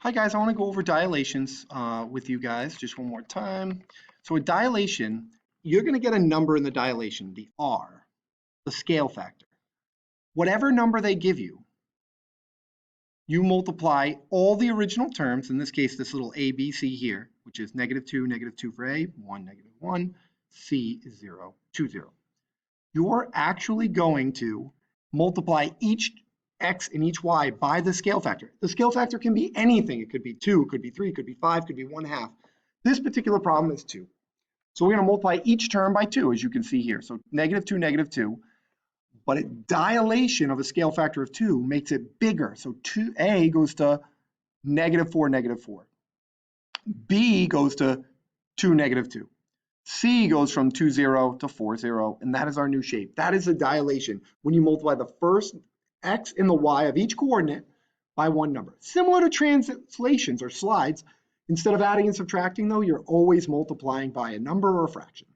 Hi guys, I want to go over dilations with you guys just one more time. So a dilation, you're going to get a number in the dilation, the R, the scale factor. Whatever number they give you, you multiply all the original terms, in this case this little a, b, c here, which is -2, -2 for a, 1, -1, c is 0, 2, 0. You're actually going to multiply each x and each y by the scale factor. The scale factor can be anything. It could be 2, it could be 3, it could be 5, it could be 1/2. This particular problem is 2. So we're going to multiply each term by 2, as you can see here. So -2, -2. But a dilation of a scale factor of 2 makes it bigger. So 2a goes to -4, -4. b goes to 2, -2. C goes from 2, 0 to 4, 0, and that is our new shape. That is a dilation when you multiply the first x and the y of each coordinate by one number. Similar to translations or slides, instead of adding and subtracting, though, you're always multiplying by a number or a fraction.